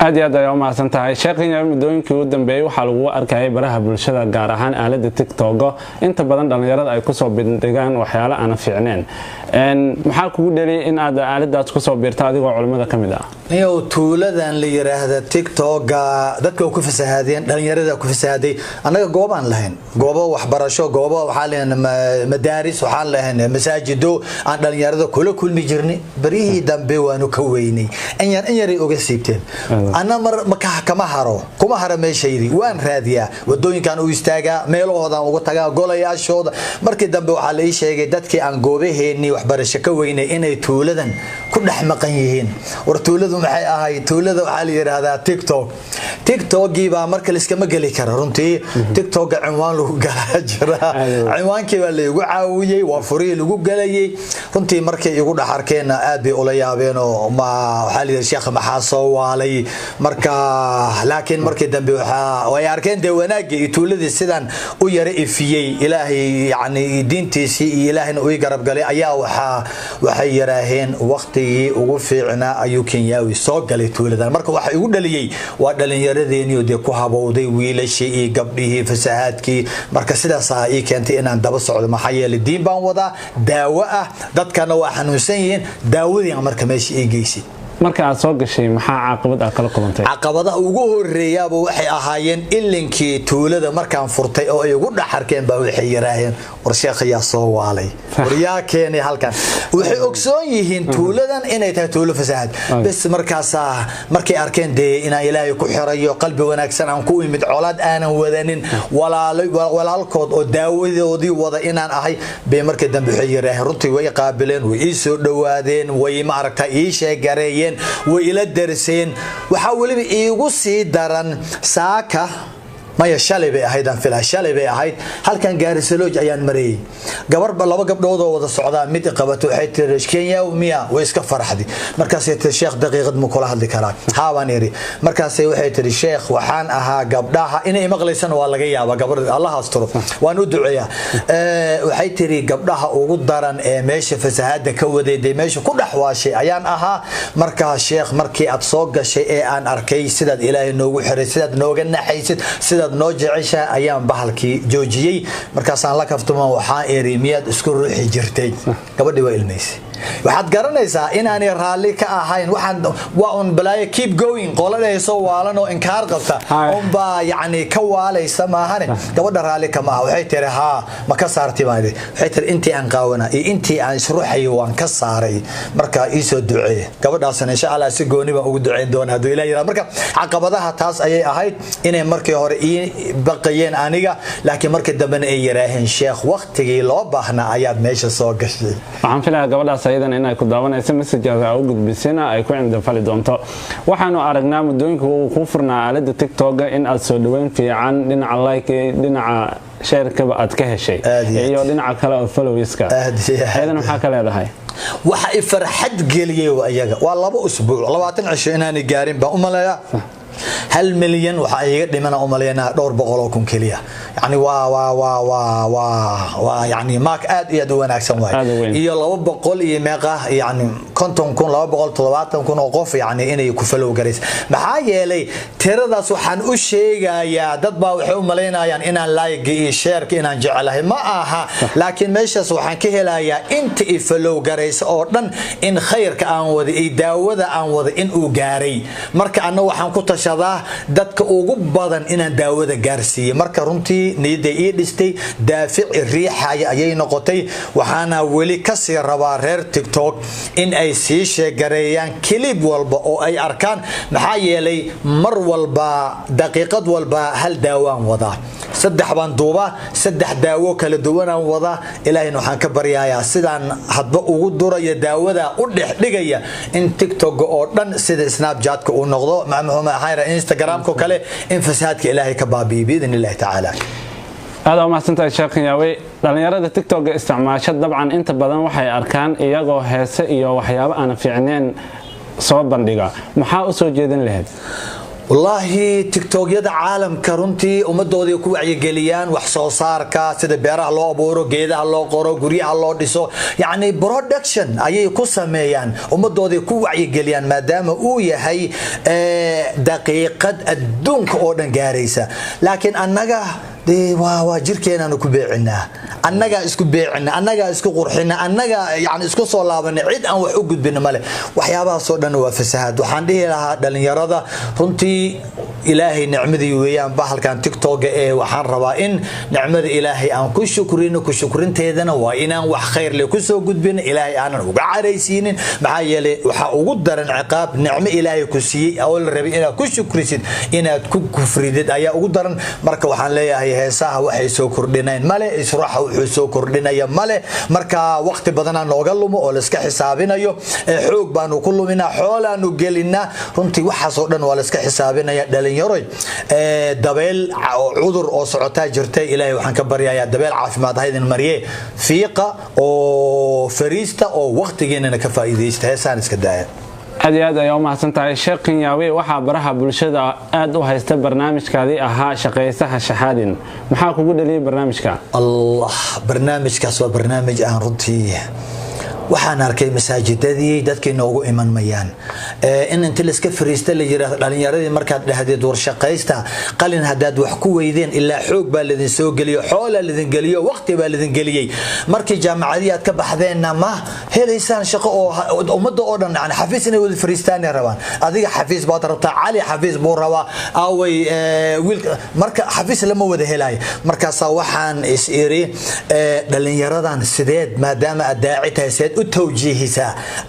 aad iyo aad ay u mahadsantahay sheekhiina midooyinkii u dambeeyay waxa lagu arkayay baraha bulshada gaar ahaan aalada TikTok inta badan dhalinyarada ay ku soo bandhigaan waxyaalo aan fiicneen maxaa kugu dhaliyay in aad aaladaas ku soo biirto adigoo culimada kamid ah iyo tuuladan la yiraahdo TikTok dadka ku fasahaadeen dhalinyarada ku fasahaaday anaga goobaan lahayn goobo waxbarasho goobo waxa leeyahay madaaris waxa leeyahay masaajido aan dhalinyarada kula kulmi jirnay barihii dambe waanu ka weynay in yar uga siibteen أنا كما هرو ماشيري وان راديا ودوين كانوا يستاجا ميلوهدا وقتها قولي أشهد مركز دم على شيء دتك عن جوبه إني وحبر الشكوين إني تولدن كل حمقيين ورتولدوا معي هاي تولدوا على هذا تيك توك جيبا مركز كم قالي كررنتي تيك توك عنوان له جرا عنوان كذا اللي يقعوي وفري اللي قالي رنتي مركز يقول حركينا أبي أولياء بينه مع حالي الشيخ محاصو علي marka laakiin markii dambe way arkeen wanaagii tuuladii sidan u yara ifiyay ilaahay yaani diintiisii ilaahayna uu garab galay ayaa waxay yaraaheen waqtigii ugu fiicnaa ayuu Kenyawi soo galay tuuladan marka waxa ugu dhaliyay waa dhalinyaradeenii oo ku habowday wiilashii iyo gabdhihii fasahaadkii marka sidaas ay keentay inaan daba socdo maxaa yeelay diin baan wada daawo ah dadkana waa xanuunsan yihiin daawadii marka meesha ay geysay marka aad soo gashay maxaa caqabad aad kala kulantay caqabadaha ugu horeeyaba waxay ahaayeen ilinkii tuulada markaan furtay oo ay ugu dhaxarkeen baa waxay yiraaheen war sheekhiya soo waalay wariyaa keenay halkan waxay ogsoon yihiin tuuladan inay tahay tuulo fasaad bas markaas markay arkeen inaan ilaahay ku xirayo qalbi wanaagsan aan ku imid colaad aanan wadanin walaalkood oo daawadoodii wada inaan ahay bay markii dambe waxay yiraaheen runtii way qaabileen way soo dhawaadeen way ma aragtay ii sheegareeyeen وإلى الدرسين وحاولوا يجوا سيدران ساكا ما يشالي بأهيدا في الشالي بأهيد هل كان جارسلوج أيان مري قبر بالله قبل وضع السعودية متى قبته حيت كينيا وميا ويسكفر حدي مركز الشيخ دقيقة مكوله هذا الكلام حوانيري مركز حيت الشيخ وحان أها قبلها إني مغلسن ولا جيا وقبر الله أستره وندعيا وحيت قبلها وقدران ماشي فساد كودي دي ماشي كل حواشي أيان أها مركز الشيخ مركي أتصوج شيء أن أركي سدد إلى إنه وحرس سدد نوجنا حيسد سدد نوجع عشاء أيام بحالكي جوجيي مركز أنا لك أفتما وحائري مياد اسكو روحي جرتي قبل ويلميسي waxaad garanaysaa inaan raali ka ahayn waxaan balaay keep going qoladayso waalan oo inkaar qabta umba yaani ka waalaysa maahane gabadha raali kama waxay tiri ma ka saartay baadi waxay tiri intii aan qaawana iyo intii aan shruuxay waan ka saaray marka ii soo duceey gabadhaasna insha Allah si gooniba ugu duceyn doona haduu ilaahay marka caqabadaha taas ayay ahayd inay markii hore ii baqayeen aniga laakiin markii dambe ay yiraaheen sheekh waqtigii loo baahnaa ayaad meesha soo gashay waxaan filayaa gabadhaas aydan inay ku daawanayso message-ga ugu gudbisana ay ku cinda fali doonto waxaanu aragnaa mudooyinka uu ku furnaa aalada TikTok in aad soo dhaweyn fiican dhinaca like dhinaca share-ka aad ka heshay iyo dhinaca kale oo followers-ka aydan waxa ka leedahay waxa farxad geliyay ayaga waa 2 usbuuc 20 inaan gaarin ba umaleeyaa 1 مليون وحقيقة دمنا أملينا دور بقولكم كليا يعني يعني ماك أد يدونا أحسن واحد يلا بقول يمقه يعني كنتم كون لا بقول طلباتهم كون وقف يعني إنه يكفلوا جريس محايا لي ترى ذا سبحان الشيء يا دبا وحوم ملينا يعني إن لايك شارك إن جعله ما لكن مش سبحان كهلا يا أنت يفلوا جريس أردن إن خير كأن وذي داود أن وذي إن أجاري مرك أنا وحن كنت dadka ugu badan inaan daawada gaarsiiyo marka runtii niyada ii dhistay daafic riixaya ayay noqotay waxaana wali ka sii rabaa reer TikTok in ay sii sheegareeyaan clip walba oo ay arkaan maxaa yeelay mar walba daqiiqad walba hal daawaan wada saddex baan duuba saddex daawo kala duwan aan wada ilaahayna waxaan ka baryayaa sidaan hadba ugu duraya daawada u dhigaya in TikTok oo dhan sida Snapchat-ka uu noqdo macmuuma hayra Instagram-ko kale in fasaadka ilaahay ka baabiyo باذن الله تعالى هذا ما سنت الشيخ ياوي dhalinyarada TikTok isticmaasha dabcan inta badan waxay arkaan iyagoo heese iyo waxyaabo aan fiicneen soo bandhiga maxaa u soo jeedin lahayd والله تيك توك يدا عالم كرنتي ومدودي ku wacyigeliyaan wax soo saarka sida beeraha loo abuuro geedaha loo qoro guryaha loo dhiso yani production ayay ku sameeyaan umadoodii ku wacyigeliyaan maadaama uu yahay daqiiqad adduunka oo dhan gaaraysa laakiin annaga waa jirkeena ku beecinaa annaga isku beecina annaga isku qurxina annaga yani isku soo laabana cid aan wax u gudbin male waxyaabaha soo dhan waa fasaad waxaan dhihi lahaa dhalinyarada runtii ilaahay nicmadii weeyaan bahalkan TikTok ee waxaan rabaa in nicmada ilaahay aan ku shukrino ku shukrinteedana waa inaan wax khayr leh ku soo gudbin ilaahay aanan uga careysiinin maxaa yeelay waxa ugu daran ciqaab nicmo ilaahay ku siiyay oo la rabay inaad ku shukrisid inaad ku kufridid ayaa ugu daran marka waxaan leeyahay heesaha waxay soo kordhinayaan male israaxa wuxuu soo kordhinaya male marka waqti badan aan nooga lumo oo la iska xisaabinayo xoog baanu ku luminaa xoolaanu gelinaa runtii waxa soo dhan waa la iska xisaabinaya dhalinyaro dabeel cudur oo socota jirtay ilaahay waxaan ka baryayaa dabeel caafimaad haydin mariye fiiqa oo fariista oo waqtigeena ka faa'iideysta heesaan iska daaya aad iyo aad ayaa u mahadsantahay sheekh Kenyaawi waxaa baraha bulshada aad u haysta barnaamijkaadii ahaa shaqaysaha shahaadin maxaa kugu dhaliyay barnaamijka allah barnaamijkaas waa barnaamij aan runtii waxaan arkay masaajidadii dadkii noogu iman mayaan in inta la iska fariista la yiraahdo dhalinyaradii markaad dhahdid war shaqaysta qalin hadaad wax ku weydeen ilaa xoog baa ladin soo geliyo xoola ladin geliyo waqti baa ladin geliyay markii jaamacadii aad ka baxdeenna ma helaysaan shaqo oo ummadda oo dhan yani xafiis inay wada fariistaan rabaan adiga xafiis baad rabtaa cali xafiis buu rabaa away wiil marka xafiis lama wada helaayo markaas waxaan is iri dhalinyaradan sideed maadaama aad daaci tahay u tawjiihisa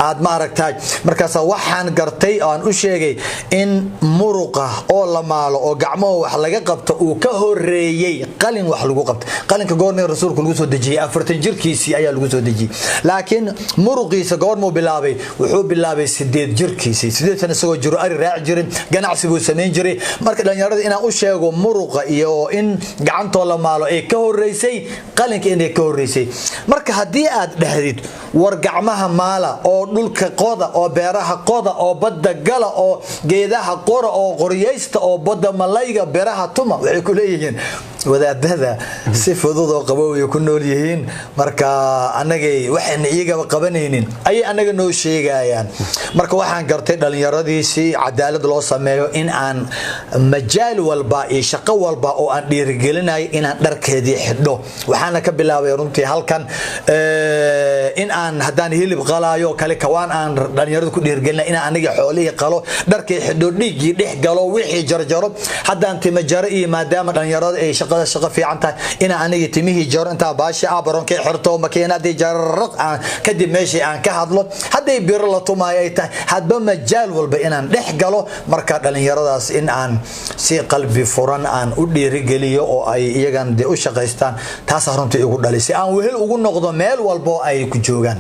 aad ma aragtay markaas waxaan gartay aan u sheegay in muruqa oo la maalo oo gacmo wax laga qabto uu ka horeeyay qalin wax lagu qabto qalinka goornay rasuulku lagu soo dajiyay 40 jirkiisii ayaa lagu soo dajiyay laakiin muruqiisa goormo bilaabay wuxuu bilaabay 8 jirkiisii 8 sano soo jiro ari raac jirin ganacsi buu sameyn jiray marka dhalinyarada inaan u sheego muruqa iyo in gacanto la maalo ay ka horeysay qalinka inay ka horeysay marka hadii aad dhahdid war gacmaha maala oo dhulka qoda oo beeraha qoda oo badda gala oo geedaha qora oo qoriyeysta oo badda malayga beeraha tuma waxay ku leeyihiin wadaadada si fudud oo qabow ay ku nool yihiin marka anagay waxaan iyaga qabanaynin ay anaga noo sheegayaan marka waxaan gartay dhalinyaradii si cadaalad loo sameeyo in aan majaal walba iyo shaqo walba oo aan dhiirigelinayo in aan dharkeedii xidho waxaana ka bilaabay runtii halkan in aan hadaan hilib qalaayo kale kawaan aan dhalinyarada ku dhiirgelina in aniga xoolaha qalo dharkay xidho dhigi dhex galo wixii jarjaro hadaan tima jaro iyo maadaama dhalinyarada ay shaqada fiican tahay in aniga timihii jaro inta baashi abaronkay xirto makiinadii jarraq aan kadib meeshii aan ka hadlo haday bir la tumaay ay tahay hadba majaal walba inaan dhex galo marka dhalinyaradaas in aan si qalbi furan aan u dhiirigeliyo oo ay iyagan u shaqaystaan taas runtii ugu dhalisay aan wehel ugu noqdo meel walba ay ku joogan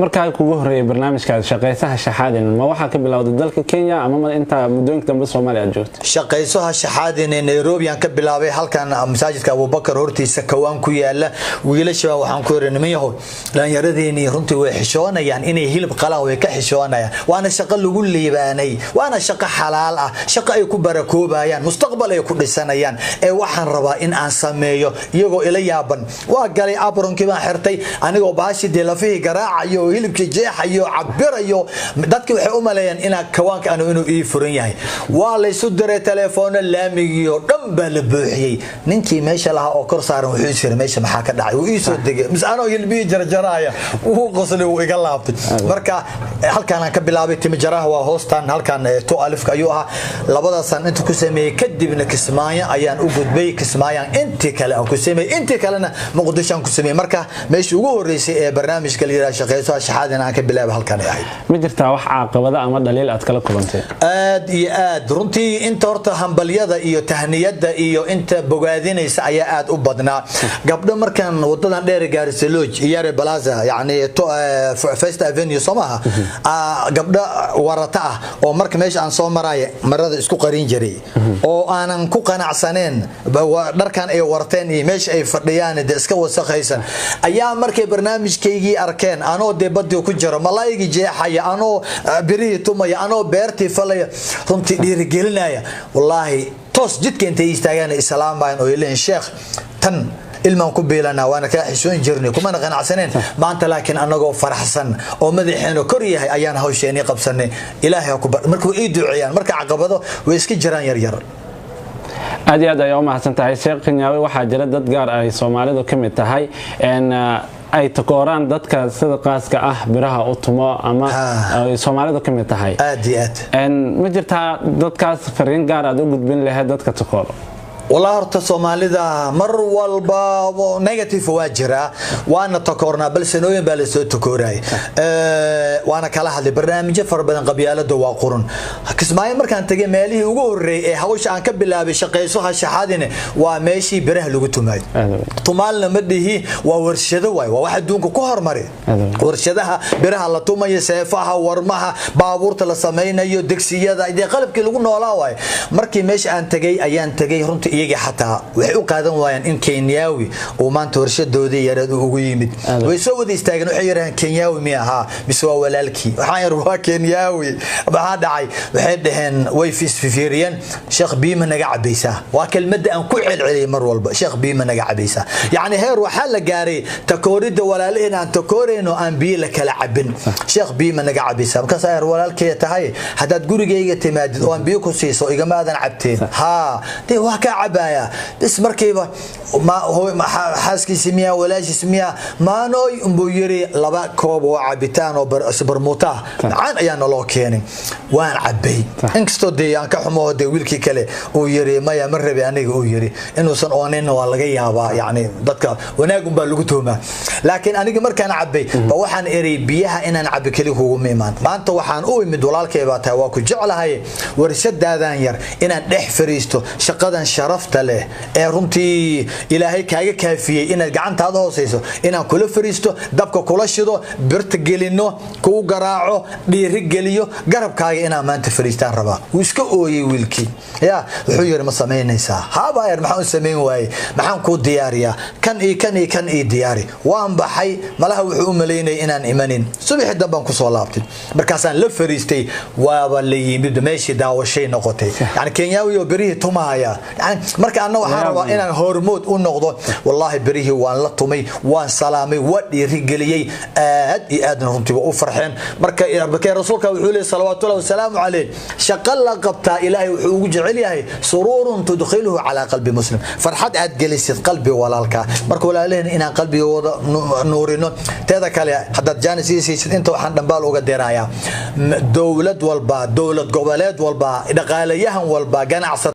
markaa kugu horeeyay barnaamijkaas shaqaysaha shahaadin ma waxa ka bilowday dalka Kenya ama inta mudooyinka dambe Soomaaliya joogto shaqaysaha shahaadin ee Nairobi aan ka bilaabay halkan masaajidka Abu Bakar hortiisa kawaan ku yaala wiilasha waxaan ku horeynay yahow dhalinyaradeenii runtii way xishoonayaan inay hilib qalaan way ka xishoonayaan waana shaqo lagu liibaanay waana shaqo xalaal ah shaqo ay ku barakoobayaan mustaqbal ay ku dhisanayaan ee waxaan rabaa in aan sameeyo iyagoo ila yaaban waa galay abronkii baan xirtay anigoo baashidii lafihii garaac ayo hilibkii jeexayo cabirayo dadkii waxay u maleeyaan ina kawaanka inuu ii furan yahay waa la isu diray telefoon laamigiyo dhan baa la buuxiyay ninkii meesha laha oo kor saaran wuxuu isir meesha maxaa ka dhacay uu ii soo degay misano hilbii jarjaraya uu qoslay uu iga laabtay marka halkaan aan ka bilaabay timjaraha waa hoostan halkaan to alifka ayuu ahaa labada san inta ku sameeyay kadibna Kismaayo ayaan u gudbay Kismaayo intii kale aan ku sameeyay intii kalena Muqdisho aan ku sameeyay marka meeshii ugu horeysay ee barnaamijka la yiraahdo shaqaysaha shahaadin aan ka bilaabay halkaan ay ma jirtaa wax caqabada ama dhaliil aad kala kulantay aad iyo aad runtii inta horta hambaliyada iyo tahniyada iyo inta bogaadinaysa ayaa aad u badnaa gabdho markaan wadadan dheer gaarisay Lodge Yare Plaza yani First Avenue Somaha gabdho warata ah oo marka meesha aan soo maray marada isku qarin jiray oo aanan ku qanacsaneen dharkan ay warteen iyo meesha ay fadhiyaan iska wasaqaysan ayaa markay barnaamijkeygii arkeen aan anoo dee badii ku jiro malaayigi jeexaya anoo birihii tumaya anoo beertii falaya runtii dhiirigelinaya wallaahi toos jidka intay istaagaan islaamaan oo ileen sheekh tan ilmaan ku beelana waana ka xishoon jirnay kuma qanacsaneen maanta laakiin anagoo faraxsan oo madaxeena kor yahay ayaan hawsheeni qabsanay ilaahay ku markuu ii duceeyaan marka caqabado way iska jiraan yar yar aad iyo aad ay u mahadsantahay Sheekh Kenyaawi waxaa jira dad gaar ah ay Soomaalidu ka mid tahay ay takooraan dadka sida qaaska ah biraha u tumo ama ay Soomaalidu ka mid tahay aad iyo aad ma jirtaa dadkaas fariin gaar ah u gudbin lahayd dadka takooro والله هرت Soomaalida mar walba negative waajira waana takoorna bal sanooyin baa la soo takooray waana kala hadlay barnaamijyo far badan qabyaalada waa qurun kismaayo markaan tagay meelihii ugu horeeyay ee hawsha aan ka bilaabay shaqeyso hashaxadina waa meeshii biraha lagu tumay tumaalna ma dhihi waa warshado waay waa wax adduunka ku hormaray warshadaha biraha la tumayo seefaha warmaha baabuurta la sameeynayo digsiyada iyo qalabkii lagu noolaa waay markii meesha aan tagay ayaan tagay runtii iyaga xataa waxay u qaadan waayaan in Kenyaawi oo maanta warshadoodii yareed ugu yimid way soo wada istaageen waxay yiraahdeen Kenyaawi mi aha bis waa walaalkii waxaan yar waa Kenyaawi waxa dhacay waxay dhaheen way fiiriyeen Sheekh Biima naga cabaysa waa kelmadda aan ku celceliyay mar walba Sheekh Biima naga cabaysa yaani heer waxa la gaaray takoorida walaaliheen aan takooreyno aan biyo la kala cabin Sheekh Biima naga cabaysa marka sayr walaalkii tahay hadaad gurigeyga timaadid oo aan biyo ku siiso igama aadan cabteen ha de waa ka عبايا بس مركبة ما هو حاسكي سميا ولا سميا ما نوي مبيري لبا كوب وعبيتان وبرموتا عن أيان الله كيني وان عبي إنكستو دي أنك حمو دي ويلكي كله ويري ما يمر بأني ويري إنه صن أونين ولا جيابا يعني ضدك وناقم بالوجتهما لكن أنا جمر كان عبي بوحن إري بيها إن أنا عبي كله هو ميمان ما أنت وحن أوي من دولار كيباتها واكو جعل هاي ورشد هذا ير إن نحفريستو شقدا شرفت له runtii ilaahay kaaga kaafiyay inaad gacantaada hooseyso inaan kula fariisto dabka kula shido birta gelino ku garaaco dhiiri geliyo garabkaaga inaan maanta fariistaan rabaa uu iska ooyay wiilkii ya wuxuu yiri ma sameynaysaa haaba yar maxaan sameyn waayay maxaan ku diyaariyaa kan ii diyaari waan baxay malaha wuxuu u maleynay inaan imanin subax damban ku soo laabtay markaasaan la fariistay waaba la yimid meeshii daawashay noqotay yani Kenyaawi oo barihi tumaaya يعني مركا أنا وحارة إن هرمود ونقضه والله بريه وان لطمي وان سلامي ودي رجلي آد نرمتي وأفرحين مركا بكي رسولك وحولي صلوات الله والسلام عليه شقل لقبتا إلهي وجعليه سرور تدخله على قلب مسلم فرحت أد جلست قلبي ولا الكا مركا ولا لين إن قلبي نورينو تذا كله حتى جاني سيسي أنت وحنا نبال وقد درايا دولة والبا دولة قبلات والبا إذا قال يهم والبا جنع